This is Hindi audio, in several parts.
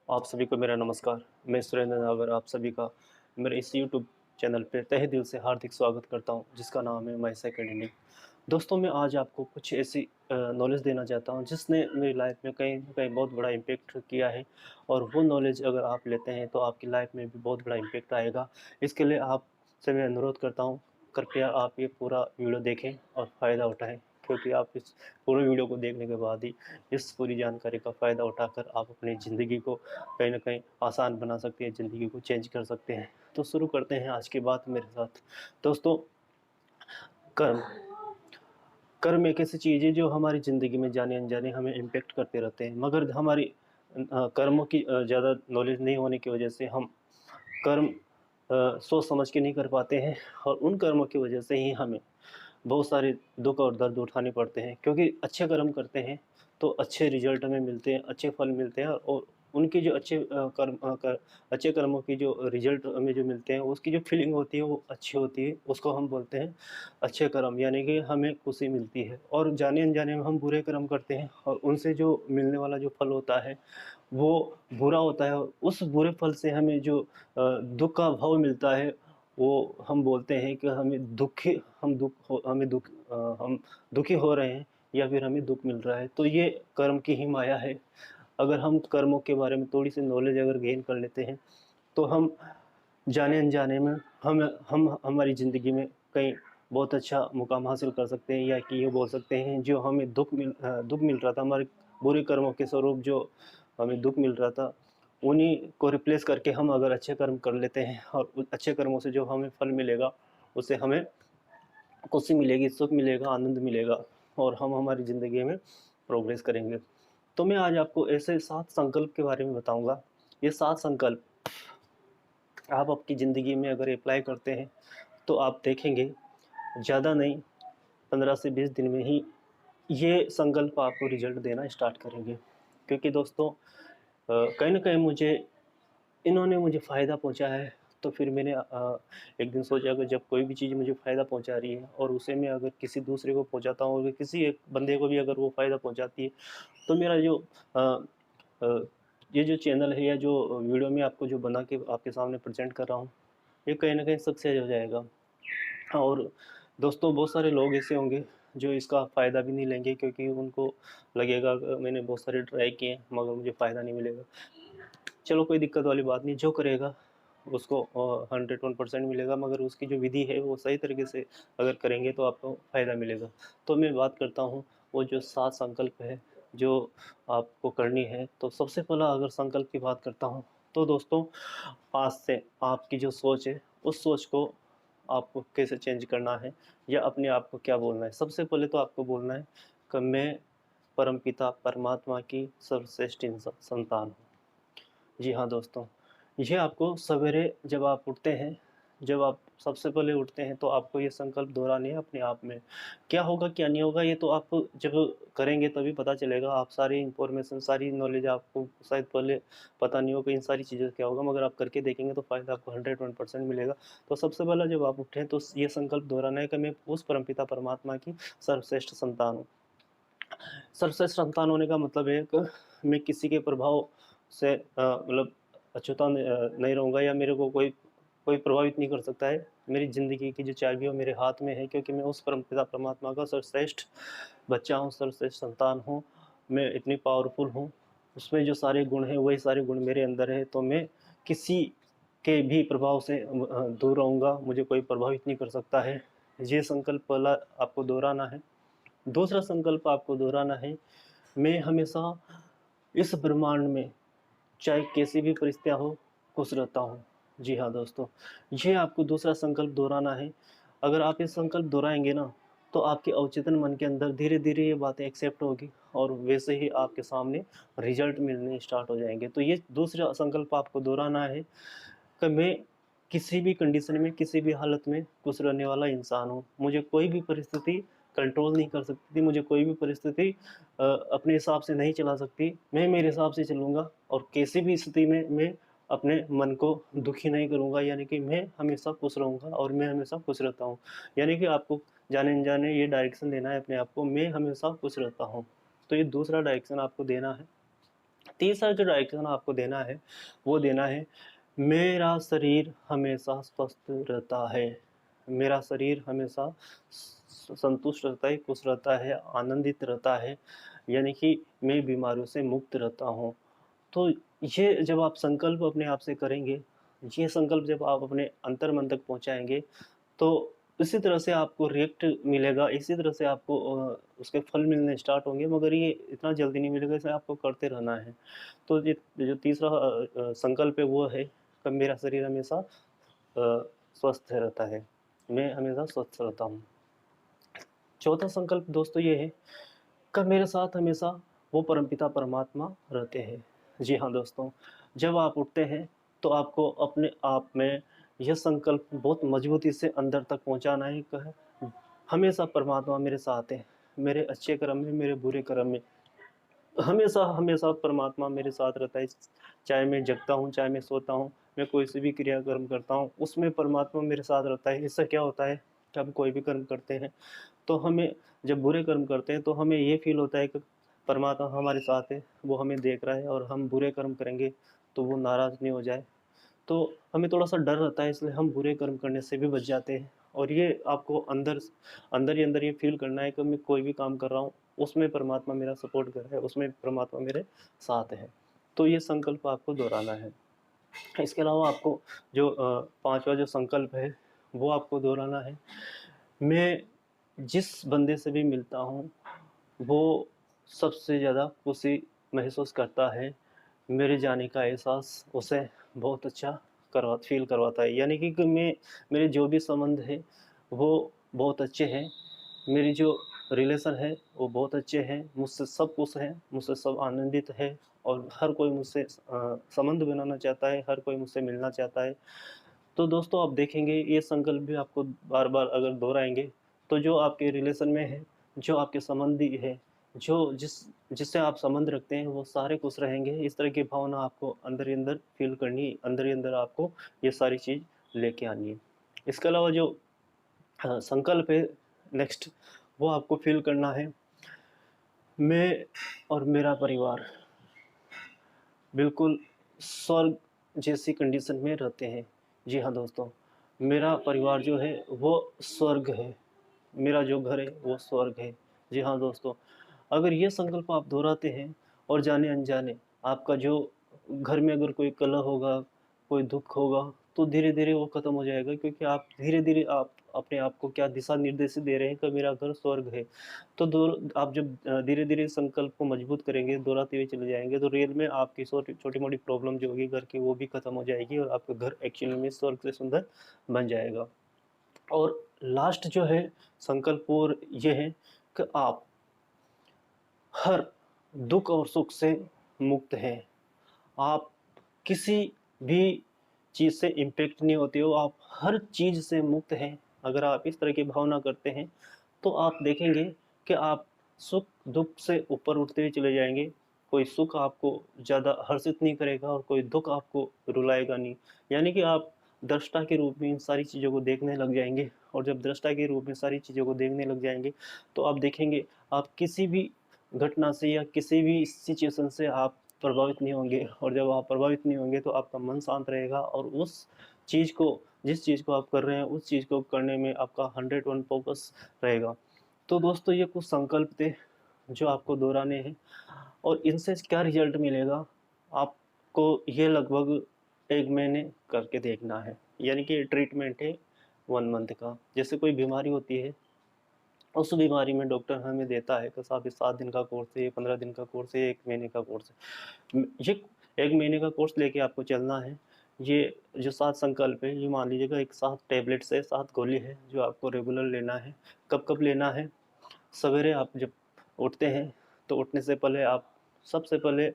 आप सभी को मेरा नमस्कार। मैं सुरेंद्र नागर आप सभी का मेरे इस यूट्यूब चैनल पे तहे दिल से हार्दिक स्वागत करता हूं, जिसका नाम है माइस एकेडमी। दोस्तों, मैं आज आपको कुछ ऐसी नॉलेज देना चाहता हूं जिसने मेरी लाइफ में कहीं न कहीं बहुत बड़ा इम्पैक्ट किया है। और वो नॉलेज अगर आप लेते हैं तो आपकी लाइफ में भी बहुत बड़ा इम्पैक्ट आएगा। इसके लिए आपसे मैं अनुरोध करता हूँ, कृपया आप ये पूरा वीडियो देखें और फ़ायदा उठाएँ, क्योंकि आप इस पूरे वीडियो को देखने के बाद ही इस पूरी जानकारी का फ़ायदा उठाकर आप अपनी ज़िंदगी को कहीं न कहीं आसान बना सकते हैं, ज़िंदगी को चेंज कर सकते हैं। तो शुरू करते हैं आज की बात मेरे साथ। दोस्तों, कर्म कर्म एक ऐसी चीज़ है जो हमारी ज़िंदगी में जाने-अनजाने हमें इम्पैक्ट करते रहते हैं। मगर हमारी कर्मों की ज़्यादा नॉलेज नहीं होने की वजह से हम कर्म सोच समझ के नहीं कर पाते हैं, और उन कर्मों की वजह से ही हमें बहुत सारे दुःख और दर्द उठाने पड़ते हैं। क्योंकि अच्छे कर्म करते हैं तो अच्छे रिज़ल्ट हमें मिलते हैं, अच्छे फल मिलते हैं, और उनके जो अच्छे कर्मों की जो रिज़ल्ट हमें जो मिलते हैं, उसकी जो फीलिंग होती है वो अच्छी होती है। उसको हम बोलते हैं अच्छे कर्म, यानी कि हमें खुशी मिलती है। और जाने-अनजाने में हम बुरे कर्म करते हैं और उनसे जो मिलने वाला जो फल होता है वो बुरा होता है, और उस बुरे फल से हमें जो दुःख का भाव मिलता है, वो हम बोलते हैं कि हम दुखी हो रहे हैं, या फिर हमें दुःख मिल रहा है। तो ये कर्म की ही माया है। अगर हम कर्मों के बारे में थोड़ी-सी नॉलेज अगर गेन कर लेते हैं, तो हम जाने-अनजाने में हम हमारी ज़िंदगी में कहीं बहुत अच्छा मुकाम हासिल कर सकते हैं, या कि ये बोल सकते हैं जो हमें दुःख मिल रहा था, हमारे बुरे कर्मों के स्वरूप जो हमें दुःख मिल रहा था, उन्हीं को रिप्लेस करके हम अगर अच्छे कर्म कर लेते हैं, और उन अच्छे कर्मों से जो हमें फल मिलेगा, उससे हमें खुशी मिलेगी, सुख मिलेगा, आनंद मिलेगा, और हम हमारी ज़िंदगी में प्रोग्रेस करेंगे। तो मैं आज आपको ऐसे 7 संकल्प के बारे में बताऊँगा। ये 7 संकल्प आप आपकी ज़िंदगी में अगर अप्लाई करते हैं, तो आप देखेंगे ज़्यादा नहीं, 15 से 20 दिन में ही ये संकल्प आपको रिज़ल्ट देना स्टार्ट करेंगे। क्योंकि दोस्तों, कहीं न कहीं इन्होंने मुझे फ़ायदा पहुँचाया है। तो फिर मैंने एक दिन सोचा कि जब कोई भी चीज़ मुझे फ़ायदा पहुँचा रही है, और उसे मैं अगर किसी दूसरे को पहुँचाता हूँ, अगर किसी एक बंदे को भी अगर वो फ़ायदा पहुँचाती है, तो मेरा जो अ अ, ये जो चैनल है, या जो वीडियो मैं आपको जो बना के आपके सामने प्रेज़ेंट कर रहा हूँ, ये कहीं न कहीं सक्सेस हो जाएगा। और दोस्तों, बहुत सारे लोग ऐसे होंगे जो इसका फ़ायदा भी नहीं लेंगे, क्योंकि उनको लगेगा कि मैंने बहुत सारे ट्राई किए मगर मुझे फ़ायदा नहीं मिलेगा। चलो, कोई दिक्कत वाली बात नहीं, जो करेगा उसको 101% मिलेगा, मगर उसकी जो विधि है वो सही तरीके से अगर करेंगे तो आपको फ़ायदा मिलेगा। तो मैं बात करता हूँ वो जो 7 संकल्प है जो आपको करनी है। तो सबसे पहला अगर संकल्प की बात करता हूँ, तो दोस्तों, आज से आपकी जो सोच है, उस सोच को आपको कैसे चेंज करना है, या अपने आप को क्या बोलना है। सबसे पहले तो आपको बोलना है कि मैं परमपिता परमात्मा की सर्वश्रेष्ठ संतान हूँ। जी हाँ दोस्तों, ये आपको सवेरे जब आप उठते हैं, जब आप सबसे पहले उठते हैं, तो आपको ये संकल्प दोहराने हैं अपने आप में। क्या होगा, क्या नहीं होगा, ये तो आप जब करेंगे तभी पता चलेगा। आप सारी इन्फॉर्मेशन, सारी नॉलेज आपको शायद पहले पता नहीं होगा इन सारी चीज़ों से क्या होगा, मगर आप करके देखेंगे तो फ़ायदा आपको 101% मिलेगा। तो सबसे पहला जब आप उठें, तो ये संकल्प दोहराना है कि मैं उस परमपिता परमात्मा की सर्वश्रेष्ठ संतान हूँ। सर्वश्रेष्ठ संतान होने का मतलब है कि मैं किसी के प्रभाव से मतलब नहीं रहूँगा, या मेरे को कोई कोई प्रभावित नहीं कर सकता है। मेरी ज़िंदगी की जो चाबी है वो मेरे हाथ में है, क्योंकि मैं उस परमपिता परमात्मा का सर्वश्रेष्ठ बच्चा हूँ, सर्वश्रेष्ठ संतान हूँ। मैं इतनी पावरफुल हूँ, उसमें जो सारे गुण हैं वही सारे गुण मेरे अंदर है। तो मैं किसी के भी प्रभाव से दूर रहूँगा, मुझे कोई प्रभावित नहीं कर सकता है। ये संकल्प पहला आपको दोहराना है। दूसरा संकल्प आपको दोहराना है, मैं हमेशा इस ब्रह्मांड में चाहे कैसी भी परिस्थितियाँ हो, खुश रहता हूँ। जी हाँ दोस्तों, ये आपको दूसरा संकल्प दोहराना है। अगर आप ये संकल्प दोहराएँगे ना, तो आपके अवचेतन मन के अंदर धीरे-धीरे ये बातें एक्सेप्ट होगी, और वैसे ही आपके सामने रिज़ल्ट मिलने स्टार्ट हो जाएँगे। तो ये दूसरा संकल्प आपको दोहराना है कि मैं किसी भी कंडीशन में, किसी भी हालत में खुश रहने वाला इंसान हूँ। मुझे कोई भी परिस्थिति कंट्रोल नहीं कर सकती थी, मुझे कोई भी परिस्थिति अपने हिसाब से नहीं चला सकती। मैं मेरे हिसाब से चलूँगा, और किसी भी स्थिति में मैं अपने मन को दुखी नहीं करूँगा, यानी कि मैं हमेशा खुश रहूँगा, और मैं हमेशा खुश रहता हूँ। यानी कि आपको जाने-अनजाने ये डायरेक्शन देना है अपने आप को, मैं हमेशा खुश रहता हूँ। तो ये दूसरा डायरेक्शन आपको देना है। तीसरा जो डायरेक्शन आपको देना है, वो देना है, मेरा शरीर हमेशा स्वस्थ रहता है। मेरा शरीर हमेशा संतुष्ट रहता है, खुश रहता है, आनंदित रहता है, यानी कि मैं बीमारियों से मुक्त रहता हूँ। तो ये जब आप संकल्प अपने आप से करेंगे, ये संकल्प जब आप अपने अंतर्मन तक पहुँचाएँगे, तो इसी तरह से आपको रिएक्ट मिलेगा, इसी तरह से आपको उसके फल मिलने स्टार्ट होंगे, मगर ये इतना जल्दी नहीं मिलेगा, इसे आपको करते रहना है। तो ये जो तीसरा संकल्प है वो है कि मेरा शरीर हमेशा स्वस्थ रहता है, मैं हमेशा स्वस्थ रहता हूँ। चौथा संकल्प दोस्तों ये है कि मेरे साथ हमेशा वो परमपिता परमात्मा रहते हैं। जी हाँ दोस्तों, जब आप उठते हैं तो आपको अपने आप में यह संकल्प बहुत मजबूती से अंदर तक पहुँचाना है कि हमेशा परमात्मा मेरे साथ है, मेरे अच्छे कर्म में, मेरे बुरे कर्म में। हमेशा हमेशा परमात्मा मेरे साथ रहता है, चाहे मैं जगता हूँ, चाहे मैं सोता हूँ, मैं कोई सी भी क्रियाकर्म करता हूँ, उसमें परमात्मा मेरे साथ रहता है। इससे क्या होता है कि हम कोई भी कर्म करते हैं तो हमें, जब बुरे कर्म करते हैं तो हमें ये फील होता है कि परमात्मा हमारे साथ है, वो हमें देख रहा है, और हम बुरे कर्म करेंगे तो वो नाराज़ नहीं हो जाए। तो हमें थोड़ा-सा डर रहता है, इसलिए हम बुरे कर्म करने से भी बच जाते हैं। और ये आपको अंदर ही अंदर ये फ़ील करना है कि मैं कोई भी काम कर रहा हूँ, उसमें परमात्मा मेरा सपोर्ट कर रहा है, उसमें परमात्मा मेरे साथ है। तो ये संकल्प आपको दोहराना है। इसके अलावा आपको जो 5वां जो संकल्प है, वो आपको दोहराना है। मैं जिस बंदे से भी मिलता हूँ, वो सबसे ज़्यादा खुशी महसूस करता है। मेरे जाने का एहसास उसे बहुत अच्छा फ़ील करवाता है। यानी कि मेरे जो भी संबंध हैं, वो बहुत अच्छे हैं। मेरी जो रिलेशन है, वो बहुत अच्छे हैं। मुझसे सब खुश हैं, मुझसे सब आनंदित है, और हर कोई मुझसे संबंध बनाना चाहता है, हर कोई मुझसे मिलना चाहता है। तो दोस्तों आप देखेंगे ये संकल्प भी आपको बार-बार अगर दोहराएँगे, तो जो आपके रिलेशन में है, जो आपके संबंधी है, जो जिससे आप संबंध रखते हैं, वो सारे खुश रहेंगे। इस तरह की भावना आपको अंदर ही अंदर फ़ील करनी, अंदर ही अंदर आपको ये सारी चीज़ लेके आनी है। इसके अलावा जो संकल्प है नेक्स्ट, वो आपको फ़ील करना है, मैं और मेरा परिवार बिल्कुल स्वर्ग जैसी कंडीशन में रहते हैं। जी हाँ दोस्तों, मेरा परिवार जो है वो स्वर्ग है, मेरा जो घर है वो स्वर्ग है। जी हाँ दोस्तों, अगर ये संकल्प आप दोहराते हैं और जाने-अनजाने आपका जो घर में अगर कोई कलह होगा, कोई दुःख होगा, तो धीरे-धीरे वो ख़त्म हो जाएगा, क्योंकि आप धीरे-धीरे आप अपने आप को क्या दिशा निर्देश दे रहे हैं कि मेरा घर स्वर्ग है। तो आप जब धीरे-धीरे संकल्प को मजबूत करेंगे, दोहराते हुए चले जाएँगे, तो रियल में आपकी छोटी-मोटी प्रॉब्लम जो होगी घर की, वो भी ख़त्म हो जाएगी, और आपका घर एक्चुअली में स्वर्ग से सुंदर बन जाएगा। और लास्ट जो है संकल्प और ये है कि आप हर दुःख और सुख से मुक्त हैं। आप किसी भी चीज़ से इम्पैक्ट नहीं होते हो, आप हर चीज़ से मुक्त हैं। अगर आप इस तरह की भावना करते हैं, तो आप देखेंगे कि आप सुख-दुःख से ऊपर उठते हुए चले जाएँगे। कोई सुख आपको ज़्यादा हर्षित नहीं करेगा, और कोई दुःख आपको रुलाएगा नहीं। यानी कि आप दृष्टा के रूप में इन सारी चीज़ों को देखने लग जाएँगे, और जब दृष्टा के रूप में सारी चीज़ों को देखने लग जाएँगे, तो आप देखेंगे आप किसी भी घटना से या किसी भी सिचुएशन से आप प्रभावित नहीं होंगे, और जब आप प्रभावित नहीं होंगे तो आपका मन शांत रहेगा, और चीज़ को जिस चीज़ को आप कर रहे हैं उस चीज़ को करने में आपका 101 फ़ोकस रहेगा। तो दोस्तों ये कुछ संकल्प थे जो आपको दोहराने हैं, और इनसे क्या रिज़ल्ट मिलेगा, आपको ये लगभग 1 महीने करके देखना है। यानी कि ट्रीटमेंट है 1 मंथ का। जैसे कोई बीमारी होती है, उस बीमारी में डॉक्टर हमें देता है कि साहब ये 7 दिन का कोर्स है, ये 15 दिन का कोर्स है, ये 1 महीने का कोर्स है। ये 1 महीने का कोर्स लेके आपको चलना है। ये जो 7 संकल्प है, ये मान लीजिएगा एक 7 टैबलेट्स है, 7 गोली है, जो आपको रेगुलर लेना है। कब-कब लेना है? सवेरे आप जब उठते हैं, तो उठने से पहले आप सबसे पहले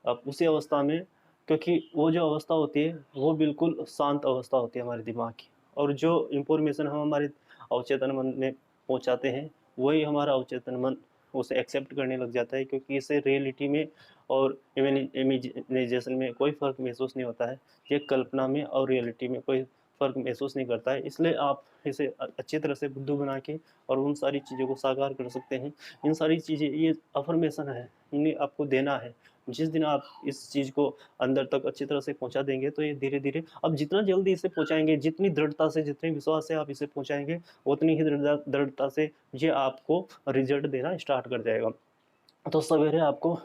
आप उसी अवस्था में, क्योंकि वो जो अवस्था होती है, वो बिल्कुल शांत अवस्था होती है हमारे दिमाग की, और जो इन्फॉर्मेशन हम हमारे अवचेतन मन में पहुँचाते हैं, वही हमारा अवचेतन मन उसे एक्सेप्ट करने लग जाता है, क्योंकि इसे रियलिटी में और इमेजिनेशन में कोई फ़र्क महसूस नहीं होता है। ये कल्पना में और रियलिटी में कोई फ़र्क महसूस नहीं करता है। इसलिए आप इसे अच्छी तरह से बुद्धू बना के और उन सारी चीज़ों को साकार कर सकते हैं। इन सारी चीज़ें ये अफ़र्मेशन है, इन्हें आपको देना है। जिस दिन आप इस चीज़ को अंदर तक अच्छी तरह से पहुँचा देंगे, तो ये धीरे-धीरे आप जितना जल्दी इसे पहुँचाएँगे, जितनी दृढ़ता से, जितने विश्वास से आप इसे पहुँचाएँगे, उतनी ही दृढ़ता से ये आपको रिज़ल्ट देना स्टार्ट कर जाएगा। तो सवेरे आपको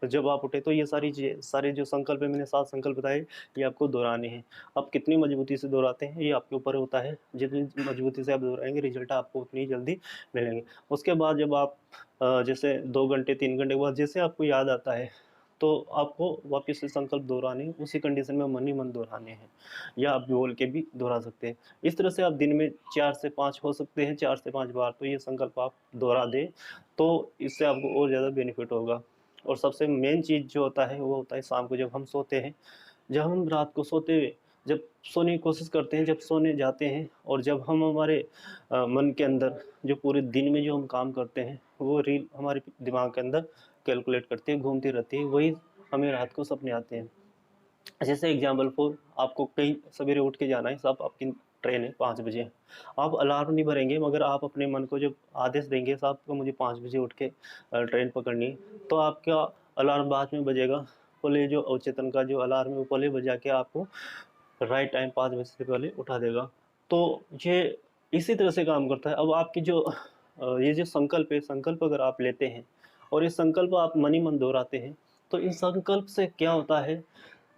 जब आप उठे तो ये सारी चीज़ें, सारे जो संकल्प है, मैंने 7 संकल्प बताए, ये आपको दोहराने हैं। आप कितनी मजबूती से दोहराते हैं ये आपके ऊपर होता है। जितनी मजबूती से आप दोहराएँगे, रिज़ल्ट आपको उतनी ही जल्दी मिलेंगे। उसके बाद जब आप जैसे 2 घंटे 3 घंटे के बाद जैसे आपको याद आता है, तो आपको वापस से संकल्प दोहराने हैं, उसी कंडीशन में मन ही मन दोहराने हैं, या आप बोल के भी दोहरा सकते हैं। इस तरह से आप दिन में 4 से 5 हो सकते हैं, 4 से 5 बार तो ये संकल्प आप दोहरा दें, तो इससे आपको और ज़्यादा बेनिफिट होगा। और सबसे मेन चीज़ जो होता है, वो होता है शाम को जब हम सोते हैं, जब हम रात को सोते हुए जब सोने की कोशिश करते हैं, जब सोने जाते हैं, और जब हम हमारे मन के अंदर जो पूरे दिन में जो हम काम करते हैं, वो रील हमारे दिमाग के अंदर कैलकुलेट करती है, घूमती रहती है, वही हमें रात को सपने आते हैं। जैसे एग्जाम्पल फॉर, आपको कहीं सवेरे उठ के जाना है, सब आपकी ट्रेन है 5 बजे। आप अलार्म नहीं भरेंगे, मगर आप अपने मन को जब आदेश देंगे साहब को मुझे 5 बजे उठ के ट्रेन पकड़नी है, तो आपका अलार्म बाद में बजेगा। पहले जो अवचेतन का जो अलार्म है, वो पहले बजा के आपको राइट टाइम 5 बजे से पहले उठा देगा। तो ये इसी तरह से काम करता है। अब आपकी जो ये जो संकल्प है, संकल्प अगर आप लेते हैं और ये संकल्प आप मन ही मन दोहराते हैं, तो इस संकल्प से क्या होता है,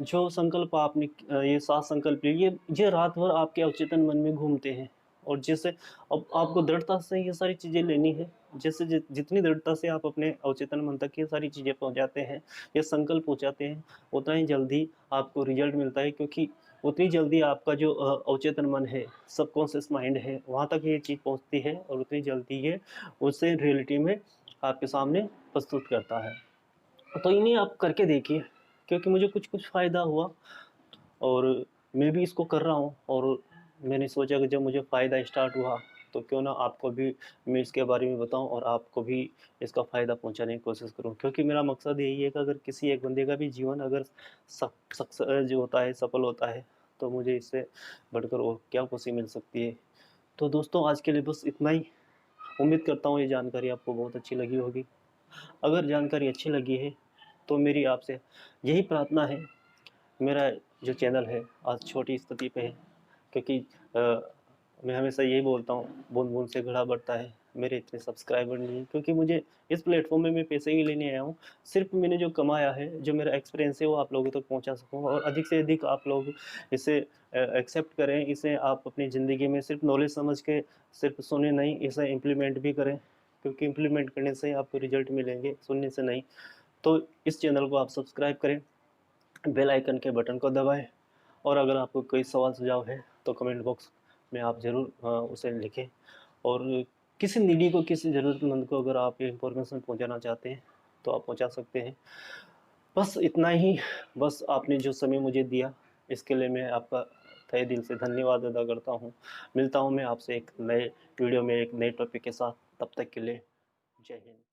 जो संकल्प आपने ये 7 संकल्प लिए, ये रात भर आपके अवचेतन मन में घूमते हैं। और जैसे अब आपको दृढ़ता से ये सारी चीज़ें लेनी है, जैसे जितनी दृढ़ता से आप अपने अवचेतन मन तक ये सारी चीज़ें पहुँचाते हैं, ये संकल्प पहुँचाते हैं, उतना ही जल्दी आपको रिज़ल्ट मिलता है, क्योंकि उतनी जल्दी आपका जो अवचेतन मन है, सबकॉन्शियस माइंड है, वहाँ तक ये चीज़ पहुँचती है, और उतनी जल्दी ये उसे रियलिटी में आपके सामने प्रस्तुत करता है। तो इन्हें आप करके देखिए, क्योंकि मुझे कुछ-कुछ फ़ायदा हुआ, और मैं भी इसको कर रहा हूँ, और मैंने सोचा कि जब मुझे फ़ायदा स्टार्ट हुआ, तो क्यों ना आपको भी मैं इसके बारे में बताऊँ, और आपको भी इसका फ़ायदा पहुँचाने की कोशिश करूँ। क्योंकि मेरा मकसद यही है कि अगर किसी एक बंदे का भी जीवन अगर जो होता है, सफल होता है, तो मुझे इससे बढ़कर और क्या खुशी मिल सकती है। तो दोस्तों, आज के लिए बस इतना ही। उम्मीद करता हूँ ये जानकारी आपको बहुत अच्छी लगी होगी। अगर जानकारी अच्छी लगी है, तो मेरी आपसे यही प्रार्थना है, मेरा जो चैनल है आज छोटी स्थिति पे है, क्योंकि मैं हमेशा यही बोलता हूँ, बूँद-बूँद से घड़ा भरता है। मेरे इतने सब्सक्राइबर नहीं हैं, क्योंकि मुझे इस प्लेटफ़ॉर्म में मैं पैसे ही लेने आया हूँ। सिर्फ़ मैंने जो कमाया है, जो मेरा एक्सपीरियंस है, वो आप लोगों तक पहुँचा सकूँ, और अधिक से अधिक आप लोग इसे एक्सेप्ट करें, इसे आप अपनी ज़िंदगी में सिर्फ़ नॉलेज समझ के सिर्फ़ सुने नहीं, इसे इम्प्लीमेंट भी करें, क्योंकि इम्प्लीमेंट करने से ही आपको रिज़ल्ट मिलेंगे, सुनने से नहीं। तो इस चैनल को आप सब्सक्राइब करें, बेल आइकन के बटन को दबाएँ, और अगर आपको कोई सवाल सुझाव है, तो कमेंट बॉक्स में आप ज़रूर उसे लिखें। और किसी नीडी को, किसी ज़रूरतमंद को अगर आप ये इन्फॉर्मेशन पहुँचाना चाहते हैं, तो आप पहुँचा सकते हैं। बस इतना ही। बस आपने जो समय मुझे दिया, इसके लिए मैं आपका तहे दिल से धन्यवाद अदा करता हूँ। मिलता हूँ मैं आपसे एक नए वीडियो में, एक नए टॉपिक के साथ। तब तक के लिए जय हिंद।